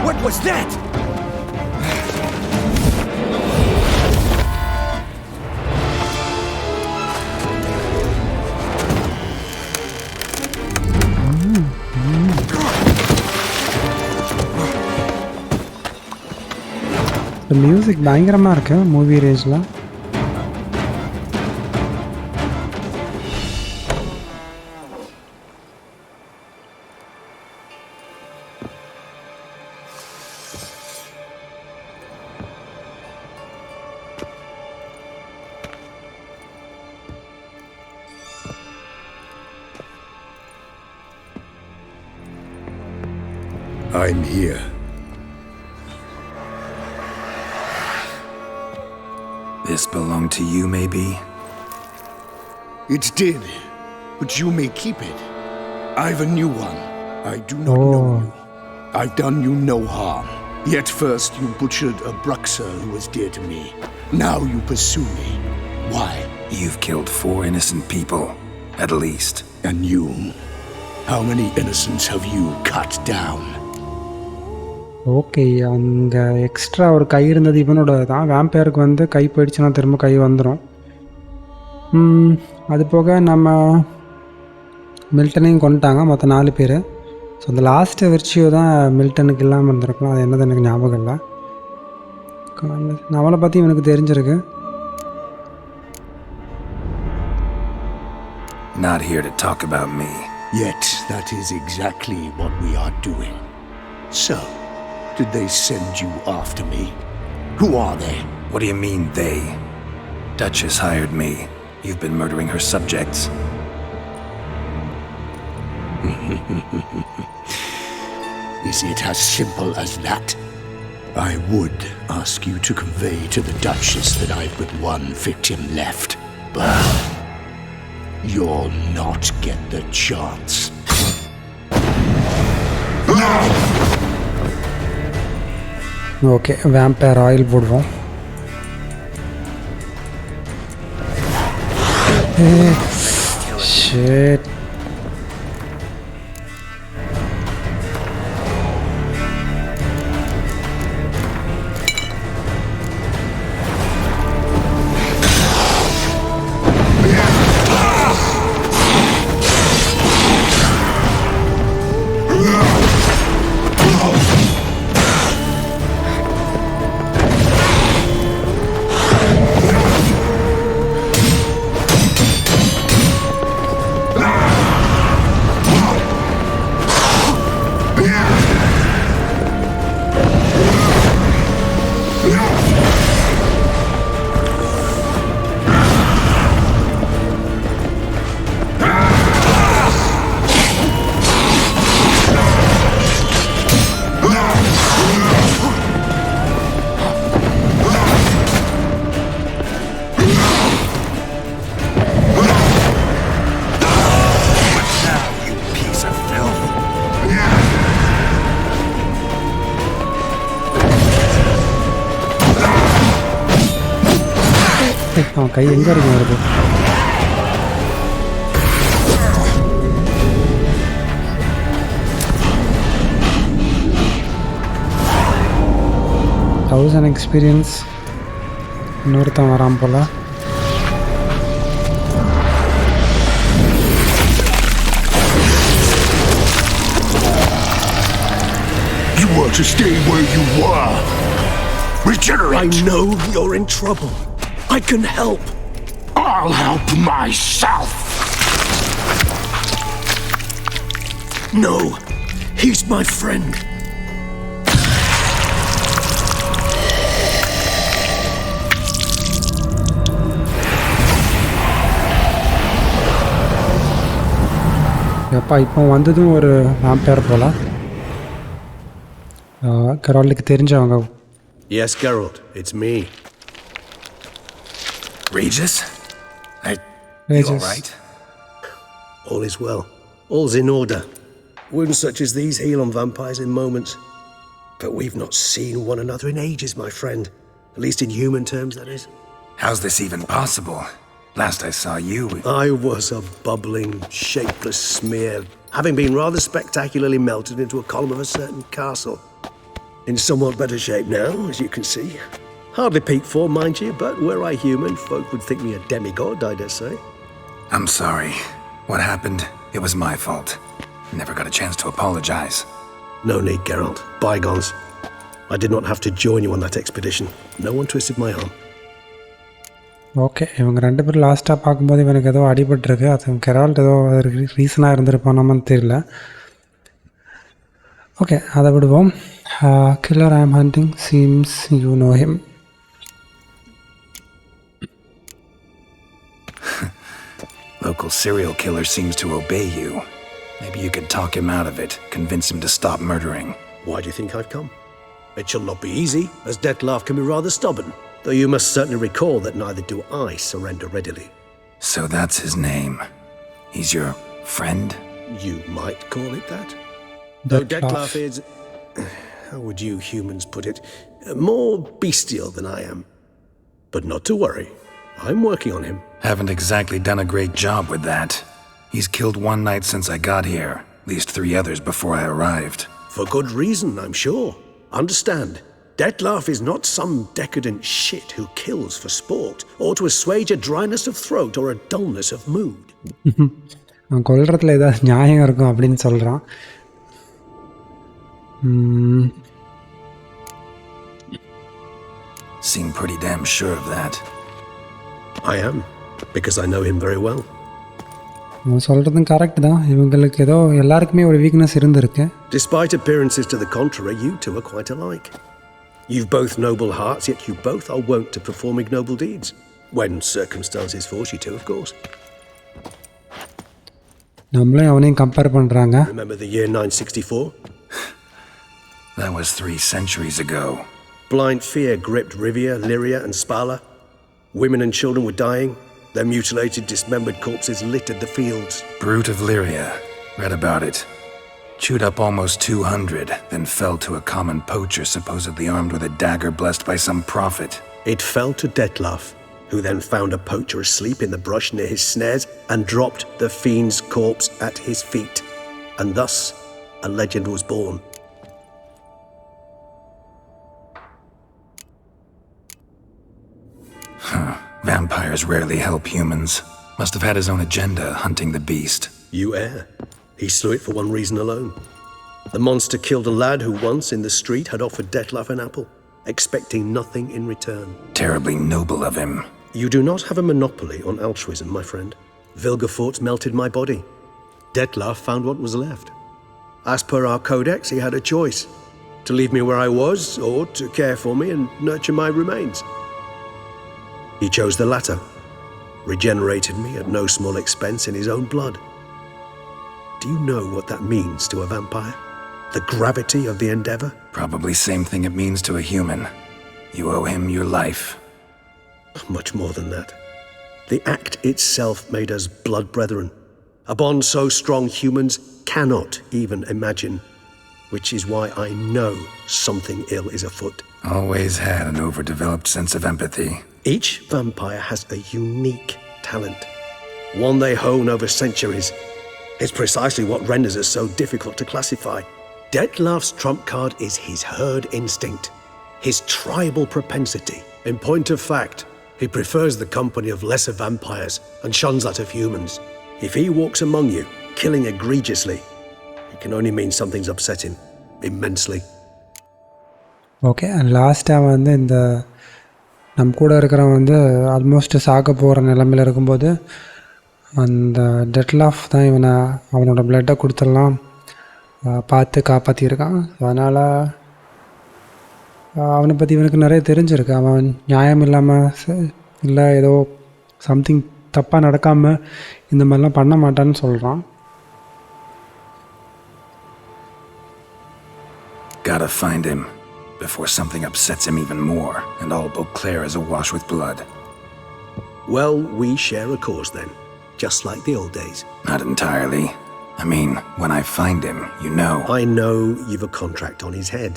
What was that? Music பயங்கரமாக இருக்கு மூவி ரேஞ்சில். I'm here. This belonged to you, maybe? It did, but you may keep it. I've a new one. I do not know you. I've done you no harm. Yet first you butchered a Bruxer who was dear to me. Now you pursue me. Why? You've killed 4 innocent people, at least. And you? How many innocents have you cut down? Okay, அங்கே extra ஒரு கை இருந்தது இவனோட தான். வேம்பயருக்கு வந்து கை போயிடுச்சுன்னா திரும்ப கை வந்துடும். அது போக நம்ம மில்டனையும் கொண்டுட்டாங்க, மொத்தம் 4 பேர். ஸோ அந்த லாஸ்ட்டு விர்ச்சியோ தான் மில்டனுக்கு இல்லாமல் இருந்திருக்கலாம். அது என்னது எனக்கு ஞாபகம் இல்லை. அவளை பற்றி இவனுக்கு தெரிஞ்சிருக்கு. Not here to talk about me. Yet that is exactly what we are doing. So, did they send you after me? Who are they? What do you mean, they? Duchess hired me. You've been murdering her subjects. Is it as simple as that? I would ask you to convey to the Duchess that I've but one victim left, but you'll not get the chance. Okay, vampire oil போடுவோம். Shit. அவன் கை எங்கே இருக்கும் வருது? Thousand experience இன்னொருத்தன் வரான் போல். You want to stay where you were. Regenerate. I know you're in trouble. I can help. I'll help myself. No, he's my friend. எப்பா இப்போ வந்ததும் ஒரு வேம்பயர் போல். கெரால்டுக்கு தெரிஞ்சவங்க. Yes, Geralt, it's me. Regis? You all right? All is well. All's in order. Wounds such as these heal on vampires in moments. But we've not seen one another in ages, my friend. At least in human terms, that is. How's this even possible? Last I saw you... I was a bubbling, shapeless smear, having been rather spectacularly melted into a column of a certain castle. In somewhat better shape now, as you can see. Hardly peaked for, mind you, but were I human, folk would think me a demigod, I dare say. I'm sorry. What happened? It was my fault. Never got a chance to apologize. No need, Geralt. Bygones. I did not have to join you on that expedition. No one twisted my arm. Okay, இவங்க ரெண்டு பேரும் லாஸ்ட்டாக பார்க்கும்போது இவனுக்கு ஏதோ அடிபட்டுருக்கு. அது Geralt ஏதோ ரீசனாக இருந்திருப்பானாமன்னு தெரியல. ஓகே, அதை விடுவோம். கில்லர் ஐ ஆம் hunting seems you know him. Local serial killer seems to obey you. Maybe you could talk him out of it, convince him to stop murdering. Why do you think I've come? It shall not be easy, as Dettlaff can be rather stubborn. Though you must certainly recall that neither do I surrender readily. So that's his name. He's your friend? You might call it that. Though Dettlaff is, how would you humans put it, more bestial than I am. But not to worry. I'm working on him. Haven't exactly done a great job with that. He's killed one night since I got here. At least 3 others before I arrived. For good reason, I'm sure. Understand, Dettlaff is not some decadent shit who kills for sport, or to assuage a dryness of throat or a dullness of mood. அவன் கொல்றதுல ஏதாவது நியாயம் இருக்கும் அப்படின்னு சொல்கிறான். Seem pretty damn sure of that. I am, because I know him very well. அவன் சொல்கிறதும் correct தான். இவங்களுக்கு ஏதோ எல்லாருக்குமே ஒரு வீக்னஸ் இருந்திருக்கு. Despite appearances to the contrary, you two are quite alike. You've both noble hearts, yet you both are wont to perform ignoble deeds. When circumstances force you to, of course. நம்மளே அவனையும் compare பண்ணுறாங்க. Remember the year 964? That was 3 centuries ago. Blind fear gripped Rivia, Lyria, and Spala. Women and children were dying. Their mutilated, dismembered corpses littered the fields. Brute of Lyria. Read about it. Chewed up almost 200, then fell to a common poacher supposedly armed with a dagger blessed by some prophet. It fell to Dettlaff. who then found a poacher asleep in the brush near his snares and dropped the fiend's corpse at his feet. And thus, a legend was born. Vampires rarely help humans. Must have had his own agenda hunting the beast. You err. He slew it for one reason alone. The monster killed a lad who once in the street had offered Detlef an apple, expecting nothing in return. Terribly noble of him. You do not have a monopoly on altruism, my friend. Vilgefortz melted my body. Detlef found what was left. As per our codex, he had a choice: to leave me where I was, or to care for me and nurture my remains. He chose the latter, regenerated me at no small expense in his own blood. Do you know what that means to a vampire? The gravity of the endeavor? Probably same thing it means to a human. You owe him your life. Much more than that. The act itself made us blood brethren. A bond so strong humans cannot even imagine. Which is why I know something ill is afoot. Always had an overdeveloped sense of empathy. Each vampire has a unique talent, one they hone over centuries. It's precisely what renders us so difficult to classify. Detlef's trump card is his herd instinct, his tribal propensity. In point of fact, he prefers the company of lesser vampires and shuns that of humans. If he walks among you, killing egregiously, it can only mean something's upset him immensely. Okay, and லாஸ்ட்டாக வந்து இந்த நம்ம கூட இருக்கிறவன் வந்து almost சாக போகிற நிலமையில் இருக்கும்போது அந்த டெட்லாஃப் தான் இவனை அவனோட பிளட்டை கொடுத்துடலாம் பார்த்து காப்பாற்றியிருக்கான். அதனால் அவனை பற்றி இவனுக்கு நிறைய தெரிஞ்சிருக்கு. அவன் நியாயம் இல்லாமல் இல்லை ஏதோ சம்திங் தப்பாக நடக்காமல் இந்த மாதிரிலாம் பண்ண மாட்டான்னு சொல்கிறான். Gotta find him before something upsets him even more and all Beauclair is awash with blood. Well, we share a cause then, just like the old days. Not entirely. I mean, when I find him, you know. I know you've a contract on his head.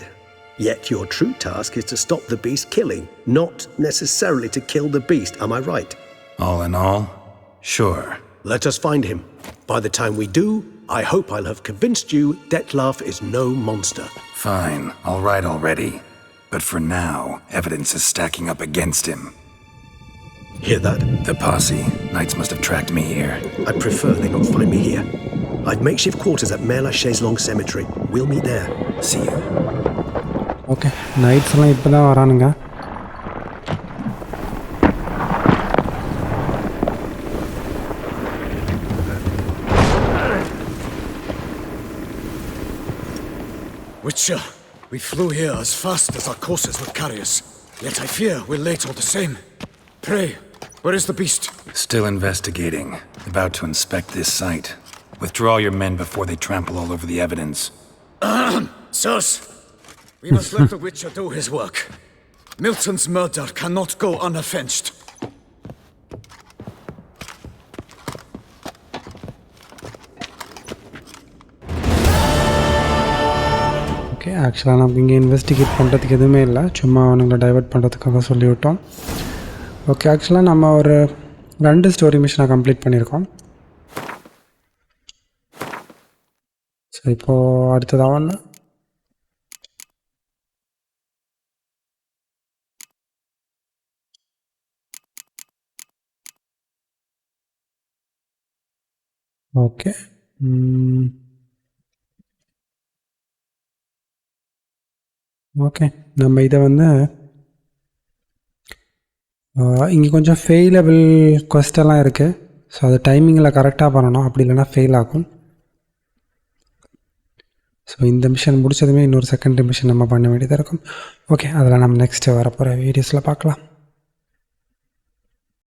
Yet your true task is to stop the beast killing, not necessarily to kill the beast, am I right? All in all, sure. Let us find him. By the time we do, I hope I'll have convinced you Detlef is no monster. Fine, all right already. But for now, evidence is stacking up against him. Hear that? The posse. Knights must have tracked me here. I prefer they not find me here. I've makeshift quarters at Mère Lachaise Long Cemetery. We'll meet there. See you. Okay, நைட்ஸ்லாம் இப்போ தான் வரானுங்க. Witcher, we flew here as fast as our courses would carry us. Yet I fear we're late all the same. Pray, where is the beast? Still investigating. About to inspect this site. Withdraw your men before they trample all over the evidence. Sirs, we must let the Witcher do his work. Milton's murder cannot go unavenged. Okay, ஆக்சுவலாக நமக்கு இங்கே investigate பண்ணுறதுக்கு எதுவுமே இல்லை, சும்மா அவனுங்களை divert பண்ணுறதுக்காக சொல்லிவிட்டோம். Okay, ஆக்சுவலாக நம்ம ஒரு 2 ஸ்டோரி மிஷனை கம்ப்ளீட் பண்ணியிருக்கோம். ஸோ இப்போது அடுத்ததாக ஒன்று ஓகே ஓகே நம்ம இதை வந்து இங்கே கொஞ்சம் ஃபெயிலபிள் கொஸ்டெல்லாம் இருக்குது. ஸோ அது டைமிங்கில் கரெக்டாக பண்ணணும், அப்படி இல்லைனா ஃபெயில் ஆகும். ஸோ இந்த மிஷன் முடிச்சதுமே இன்னொரு செகண்டரி மிஷன் நம்ம பண்ண வேண்டியதாக இருக்கும். ஓகே, அதில் நம்ம நெக்ஸ்ட்டு வரப்போகிற வீடியோஸில் பார்க்கலாம்.